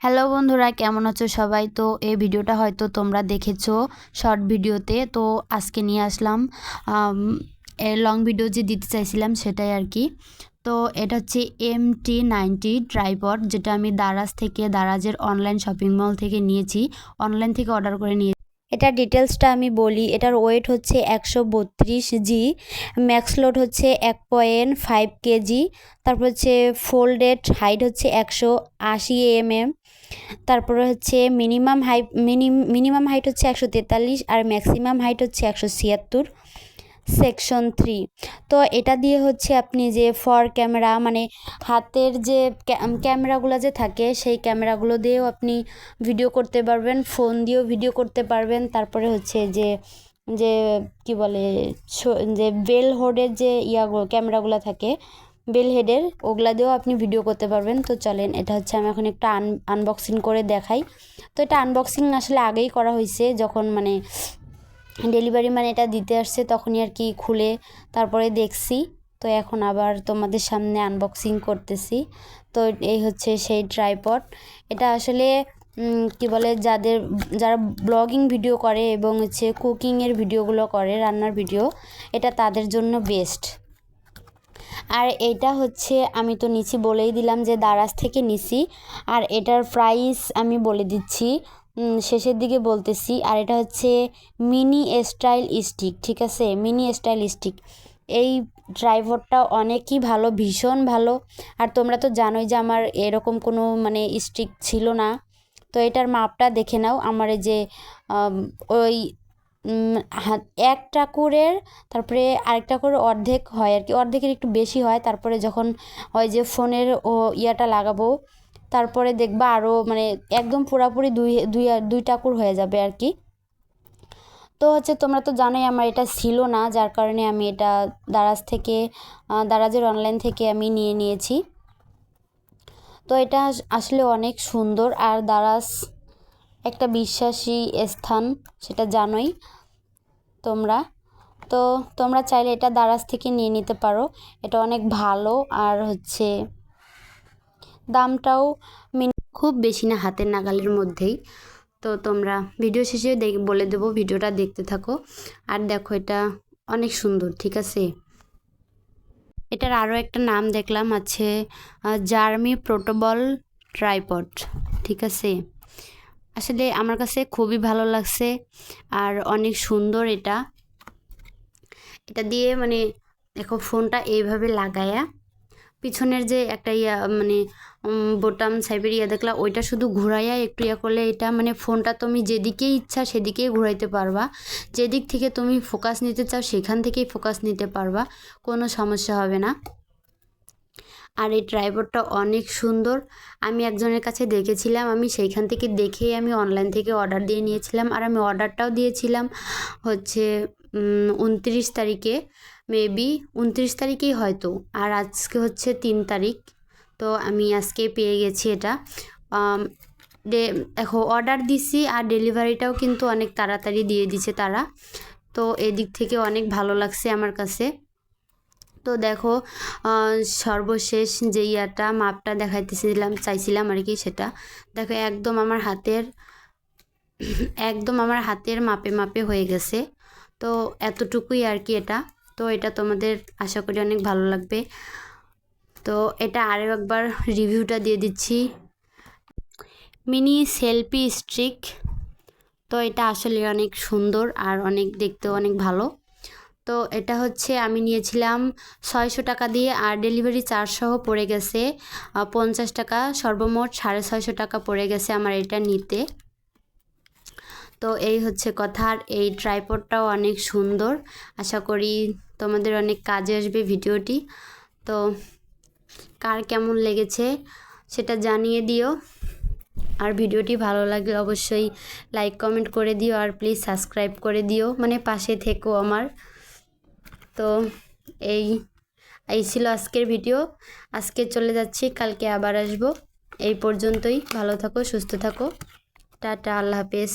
Hello বন্ধুরা, কেমন আছো সবাই? তো এই ভিডিওটা হয়তো তোমরা দেখেছো শর্ট ভিডিওতে। তো আজকে নিয়ে আসলাম লং ভিডিও যে দিতে চাইছিলাম সেটাই আর কি। তো এটা হচ্ছে MT90 ট্রাইপড, যেটা আমি দারাজের অনলাইন শপিং মল থেকে নিয়েছি, অনলাইন থেকে অর্ডার করে নিয়েছি। এটার ডিটেলসটা আমি বলি। এটার ওয়েট হচ্ছে 132 g, ম্যাক্স লোড হচ্ছে 1.5 কেজি, তারপর হচ্ছে ফোল্ডেড হাইট হচ্ছে 180 mm, তারপরে হচ্ছে মিনিমাম হাইট হচ্ছে 143 আর ম্যাক্সিমাম হাইট হচ্ছে 176, সেকশন 3। তো এটা দিয়ে হচ্ছে আপনি যে ফর ক্যামেরা মানে হাতের যে ক্যামেরাগুলো যে থাকে সেই ক্যামেরাগুলো দিয়েও আপনি ভিডিও করতে পারবেন, ফোন দিয়েও ভিডিও করতে পারবেন। তারপরে হচ্ছে যে যে কি বলে যে বেল হোডের যে ক্যামেরাগুলো থাকে বেল হেডের, ওগুলা দিয়েও আপনি ভিডিও করতে পারবেন। তো চলেন, এটা হচ্ছে আমি এখন একটা আনবক্সিং করে দেখাই। তো এটা আনবক্সিং আসলে আগেই করা হয়েছে, যখন মানে ডেলিভারি মানে এটা দিতে আসছে তখনই আর কি খুলে তারপরে দেখছি। তো এখন আবার তোমাদের সামনে আনবক্সিং করতেছি। তো এই হচ্ছে সেই ট্রাইপড। এটা আসলে কি বলে যারা ব্লগিং ভিডিও করে এবং হচ্ছে কুকিংয়ের ভিডিওগুলো করে, রান্নার ভিডিও, এটা তাদের জন্য বেস্ট। আর এটা হচ্ছে আমি তো নিচে বলেই দিলাম যে দারাজ থেকে নিছি, আর এটার প্রাইস আমি বলে দিচ্ছি শেষের দিকে বলতেছি। আর এটা হচ্ছে মিনি স্টাইল স্টিক, ঠিক আছে, মিনি স্টাইল স্টিক। এই ট্রাইপডটা অনেকই ভালো, ভীষণ ভালো। আর তোমরা তো জানোই যে আমার এরকম কোনো মানে স্টিক ছিল না। তো এটার মাপটা দেখে নাও। আমার এই যে ওই একটা করের, তারপরে আরেকটা করে অর্ধেক হয় আর কি, অর্ধেকের একটু বেশি হয়। তারপরে যখন হয় যে ফোনের ইয়াটা লাগাবো, তারপরে দেখবা আরও মানে একদম পুরাপুরি দুই টাকুর হয়ে যাবে আর কি। তো হচ্ছে তোমরা তো জানোই আমার এটা ছিল না, যার কারণে আমি এটা দারাজের অনলাইন থেকে আমি নিয়েছি। তো এটা আসলে অনেক সুন্দর। আর দারাজ একটা বিশ্বাসী স্থান, সেটা জানোই তোমরা। তো তোমরা চাইলে এটা দারাজ থেকে নিয়ে নিতে পারো, এটা অনেক ভালো। আর হচ্ছে দামটাও খুব বেশি না, হাতের নাগালের মধ্যেই। তো তোমরা ভিডিও শেষে বলে দেবো, ভিডিওটা দেখতে থাকো। আর দেখো এটা অনেক সুন্দর, ঠিক আছে। এটার আরও একটা নাম দেখলাম আছে জার্মি পোর্টেবল ট্রাইপড, ঠিক আছে। আসলে আমার কাছে খুবই ভালো লাগছে আর অনেক সুন্দর। এটা দিয়ে মানে দেখো ফোনটা এইভাবে লাগায়া পিছনের যে একটা মানে বোতাম সাইবের দেখলা, ওইটা শুধু ঘুরাইয়া একটু করলে এটা মানে ফোনটা তুমি যেদিকেই ইচ্ছা সেদিকেই ঘুরাইতে পারবা। যেদিক থেকে তুমি ফোকাস নিতে চাও সেখান থেকেই ফোকাস নিতে পারবা, কোনো সমস্যা হবে না। আর এই ট্রাইপডটা অনেক সুন্দর। আমি একজনের কাছে দেখেছিলাম, আমি সেইখান থেকে দেখেই আমি অনলাইন থেকে অর্ডার দিয়ে নিয়েছিলাম। আর আমি অর্ডারটাও দিয়েছিলাম হচ্ছে 29 তারিখে, মেবি 29 তারিখেই হয়তো। আর আজকে হচ্ছে 3 তারিখ। তো আমি আজকে পেয়ে গেছি এটা। দেখো অর্ডার দিছি আর ডেলিভারিটাও কিন্তু অনেক তাড়াতাড়ি দিয়ে দিছে তারা। তো এদিক থেকে অনেক ভালো লাগছে আমার কাছে। তো দেখো সর্বশেষ যে মাপটা চাইছিলাম আর কি, সেটা দেখো একদম আমার হাতের মাপে হয়ে গেছে। তো এতটুকুই আর কি এটা। তো এটা তোমাদের আশা করি অনেক ভালো লাগবে। তো এটা আরও একবার রিভিউটা দিয়ে দিচ্ছি, মিনি সেলফি স্টিক। তো এটা আসলে অনেক সুন্দর আর অনেক দেখতেও অনেক ভালো। তো এটা হচ্ছে আমি নিয়েছিলাম 600 টাকা দিয়ে, আর ডেলিভারি চার্জ সহ পড়ে গেছে 50 টাকা, সর্বমোট 650 টাকা পড়ে গেছে আমার এটা নিতে। তো এই হচ্ছে কথা। আর এই ট্রাইপডটাও অনেক সুন্দর, আশা করি তোমাদের অনেক কাজে আসবে ভিডিওটি। তো কার কেমন লেগেছে সেটা জানিয়ে দিও। আর ভিডিওটি ভালো লাগলে অবশ্যই লাইক কমেন্ট করে দিও, আর প্লিজ সাবস্ক্রাইব করে দিও, মানে পাশে থেকো আমার। তো এই ছিল আজকের ভিডিও। আজকে চলে যাচ্ছি, কালকে আবার আসবো। এই পর্যন্তই, ভালো থাকো, সুস্থ থাকো, টাটা, আল্লাহ হাফেজ।